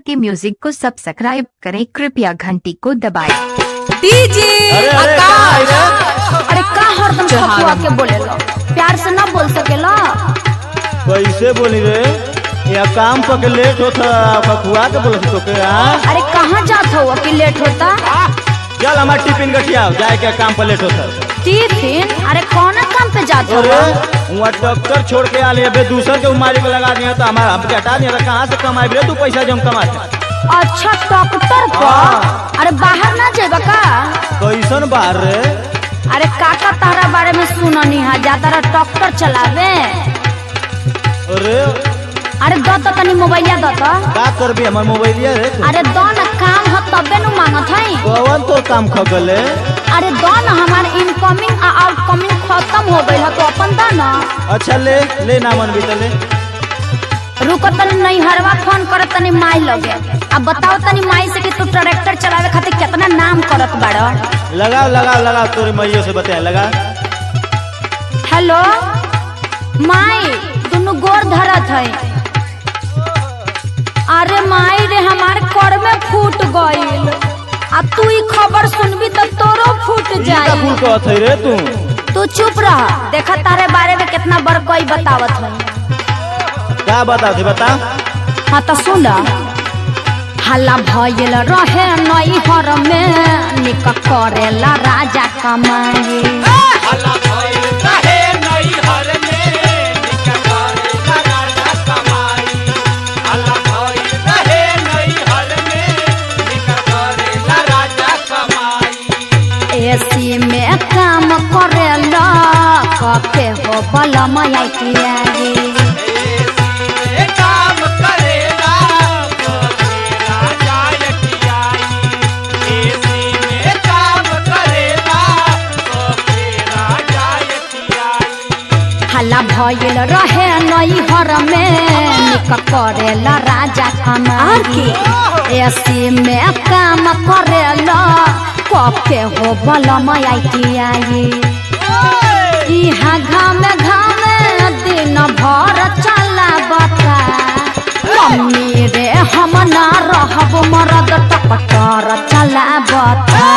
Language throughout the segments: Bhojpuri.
के म्यूजिक को सब्सक्राइब करें, कृपया घंटी को दबाएं। डीजे आकाश। अरे का हरदम खपुआ के बोलेला, प्यार से ना बोल सकेला? कैसे बोली रे? या काम पर के लेट होता खपुआ के बोल तो के? अरे कहाँ जात हो कि लेट होता? चल हमार टिफिन गठिया जाए के काम पर लेट होता। टिफिन? अरे कौन काम पे जात हो? वहाँ डॉक्टर छोड़ के आ लिया, दूसर के उमारी को लगा दिया तो हमारा हमके हटा दिया। कहाँ से कमाई रे तू पैसा जो हम कमा? अच्छा डॉक्टर पर? अरे बाहर ना जेबा का? कैसन बाहर रे? अरे काका तारा बारे में सुननी है, जा तारा डॉक्टर चलावे। अरे दो तो तनी मोबाइलिया दो तो। का करबी हमार मोबाइलिया रे? अरे दो न काम हो तबे नु मांगत है। कौन तो काम खगले? अरे दो न, हमार इनकमिंग और आउटकमिंग खत्म हो गई है तो अपन दो न। अच्छा ले ले ना मन भी ले। रुको तनी नहीं हरवा फोन कर तनी माई लगे। अब बताओ तनी माई से कि तू ट्रैक्टर चलावे खातिर कितना नाम करत बाड़ा? लगा लगा लगा तोरे मैयो से बता लगा। हेलो माई, दोनों गोर धरत है। अरे माई रे, हमार कर में फूट गईल। अब तू ई खबर सुनबी तो तोरो फूट जाई। फूल कहत है रे तू चुप रह, देखा तारे बारे में कितना बड़ कोई बतावत है। क्या बता दे बता। हाँ तो सुन, हल्ला भइल रहे नई हर में, निक करेला राजा कमाई। हल्ला भइल रहे नई हर में, निक करेला राजा कमाई। हल्ला भइल रहे नई हर में, निक करेला राजा कमाई। एसी में काम करेला कके हो बलम आइटिया रे। हल्ला भइल रहे नई हर में, निक करेला राजा कमाई। एसी में काम करेला कके हो बलम आइटिया रे। इहाँ घामे घामे दिन भर चला बता। मम्मी रे हम ना रहब मरद टपटर चला बता।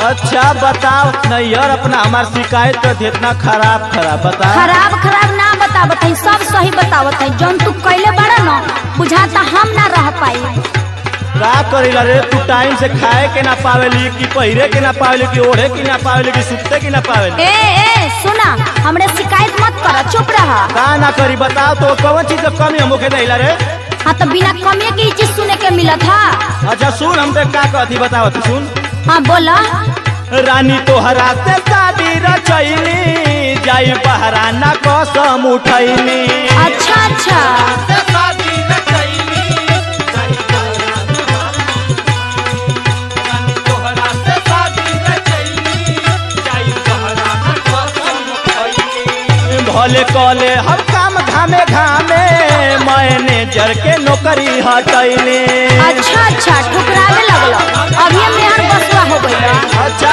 अच्छा बताओ नैयर अपना हमार शिकायत कर इतना खराब बता। खराब ना बतावत है, सब सही बतावत है। जौन तू कैले बड़ा न बुझाता हम ना रह पाई। का करेला रे तू? टाइम से खाए के ना पावेली, कि पहिरे के ना पावेली, कि ओढ़े के ना पावेली, कि सुते के ना पावेली? ए सुना, हमरे शिकायत मत कर, चुप रहा। का ना करी बताओ तो कौन चीज का कमी हमके देला रे? हाँ तो बिना कमी के चीज सुने के मिलत था। अच्छा सुन, हम देख का कहती बताओ तो सुन। हाँ बोला। रानी तोहरा से शादी रचैली, जाई बहरा ना कसम उठैली। अच्छा भले कले हम काम घामे घामे, मैनेजर के नौकरी हटैली। अच्छा ठुकरावे लगलो, अभी हम यहाँ बसवा हो गई।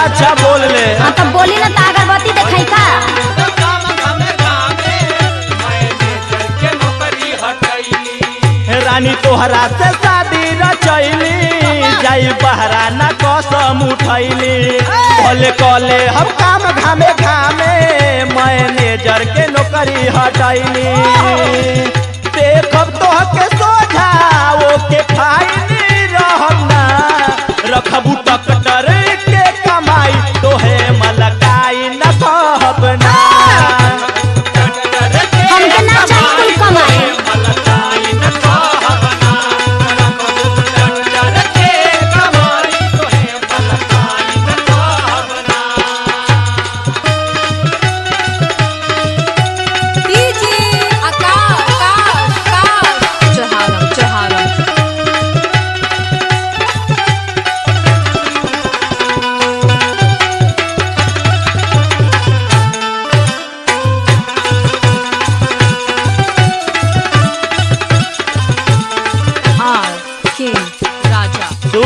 अच्छा बोल ले। हाँ तो बोली ना तो अगरबत्ती दिखाई का? रानी तोहरा से शादी रचैली, जाई बहरा ना कसम उठैली। भले कले हम काम घामे घामे, मैनेजर के नौकरी हटैली। देखब तोह के सोझा ओके फाइनी रहब ना, रखबू डॉक्टर के कमाई, तोहे मलकाई न कहब ना। हमके ना चाहिए कुल कमाई।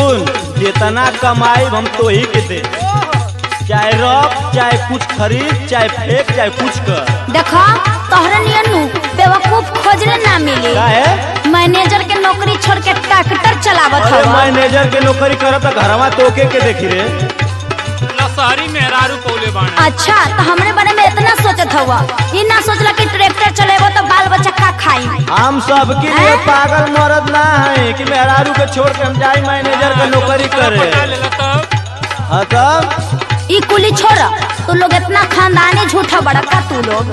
सुन, जितना कमाई हम तो ही के दे, चाहे रख चाहे कुछ खरीद चाहे फेंक चाहे कुछ कर। देखा तोहरे नियनु बेवकूफ खोजले ना मिली। काहे? मैनेजर के नौकरी छोड़ के ट्रैक्टर चलावत अरे हवा। मैनेजर के नौकरी करत घरवा तोके के देखी रे। शहरी मेहरारू पौले बाना। अच्छा तो हमरे बारे में इतना सोचत हवा, ये ना सोचला कि ट्रैक्टर चलेबो तो बाल बच्चा का खाई। हम सबके लिए पागल मर्द ना है कि मेहरारू के छोड़ के हम जाई मैनेजर के नौकरी करे। हाँ तब ई कुली छोड़, तू लोग इतना खानदानी झूठा बड़ा का तू लोग।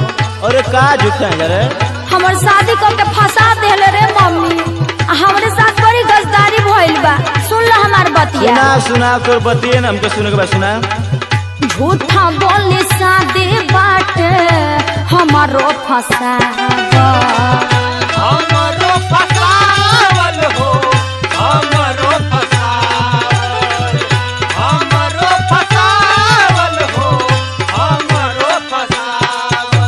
अरे का झूठा है रे? हमर शादी करके फंसा देले रे मम्मी, हमरे साथ बड़ी गजदारी भइल बा। सुन ला हमार बतिया। सुना सुना तोर बतिए ना हमके सुने के बाद सुना। झूठा बोले शादी बाटे हमारो फसावा। हमरो फसावल हो, हमरो फसावल, हमरो फसावल हो, हमरो फसावल।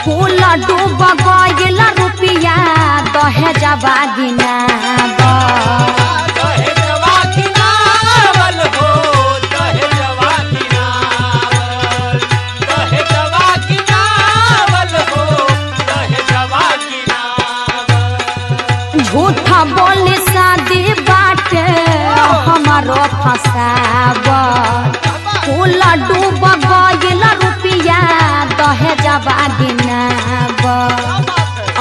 फूल डूब गइल रुपिया दहेजवा गिनावा। दहेजवा गिनावल हो, दहेजवा गिनावल, दहेजवा गिनावल हो, दहेजवा गिनावल। झूठा बोले शादी बाटे हमारो फसावा। फूल डूब गइल रुपिया दहेजवा गिनावा।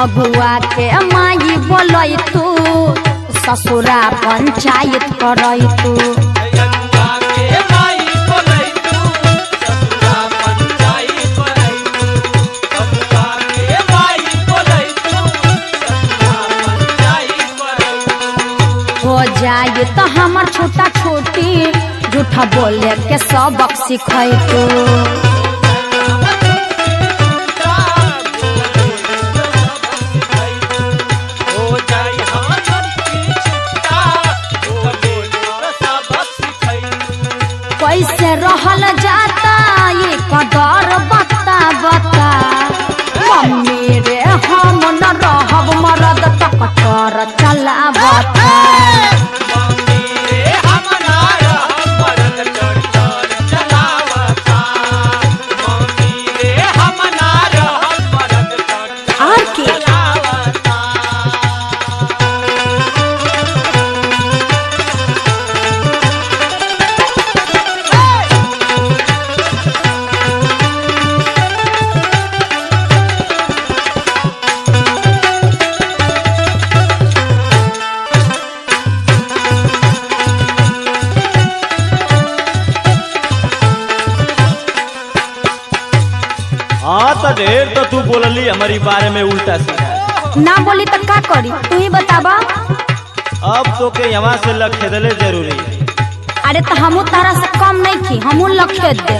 अगुआ के माई बोलै तू ससुरा पंचायत करै तू। अगुआ के माई बोलै तू, ससुरा पंचायत करै तू। अगुआ के माई बोलै तू, ससुरा पंचायत करै तू। हो जाए तो हमर छोटा छोटी झूठा बोले के सबक सिखै तू। हो जाई हमर की छुट्टा, झूठ बोले तो सबक सिखै तू। कैसे रहल जाता ये कदर बता बता। मम्मी रे हम न रहब मरद टकटर चलावता। मम्मी रे हम ना रहब मरद टकटर चलावता। मम्मी रे हम ना रहब मरद टकटर और के चलावता। हाँ तो ढेर तो तू बोलली हमारी बारे में उल्टा सीधा। ना बोली तो का करी तू ही बतावा। अब तो के यहाँ से लखेदले जरूरी। अरे तो हमू तारा से कम नहीं थी, हमू लखेद दे।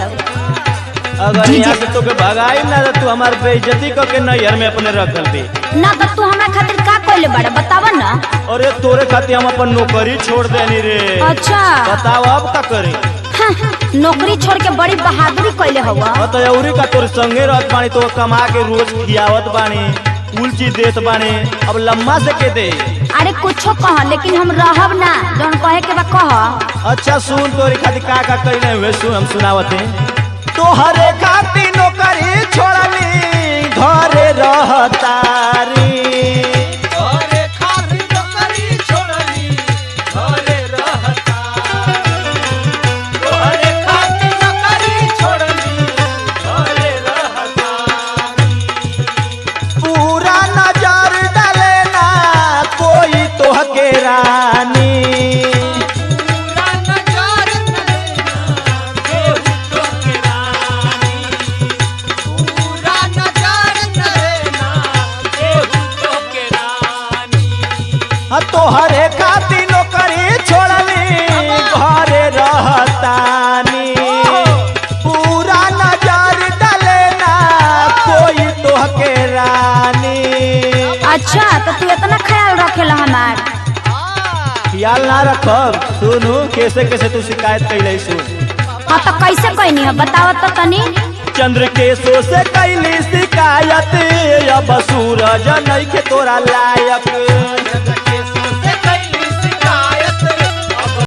अगर यहाँ से तो के भगाई ना तो तू हमार बेइज्जती करके नैहर में अपने रखल भी। ना तो तू हमरा खातिर का कइले बड़ा बतावा ना। अरे तोरे खातिर हम अपन नौकरी छोड़ देनी रे। अच्छा बताओ अब का करी? हाँ, नौकरी छोड़ के बड़ी बहादुरी कइले हवा। तो अउरी का तोर संगे रहत बानी तो कमा के रोज खियावत बानी, कुल चीज देत बानी, अब लम्मा से के दे। अरे कुछो कह लेकिन हम रहब ना, जौन कहे के बा कह। अच्छा सुन तोरी खातिर का कइले हुए सुन हम सुनावत हैं। तोहरे खातिर नौकरी छोड़ली घरे रहतारी। तोरे खातिर नौकरी छोड़ली घरे रहतारी। तोरे खातिर नौकरी छोड़ली घरे रहतारी। पूरा नजर डाले ना कोई तोहके रानी। पूरा नजर देना केहू तोके रानी। पूरा नजर देना केहू तोके रानी। तोहरे खातिर नौकरी छोड़ली घरे रहतानी। पूरा नजर डाले ना कोई तोहके रानी। अच्छा तो तू इतना ख्याल रखेला हमार। ख्याल ना रखब सुनू कैसे कैसे तू शिकायत कैले सुन। हाँ तो कैसे कहनी है बतावा तो तनी। चंद्र केशो से कैली शिकायत अब सूरज नइखे तोरा लायक।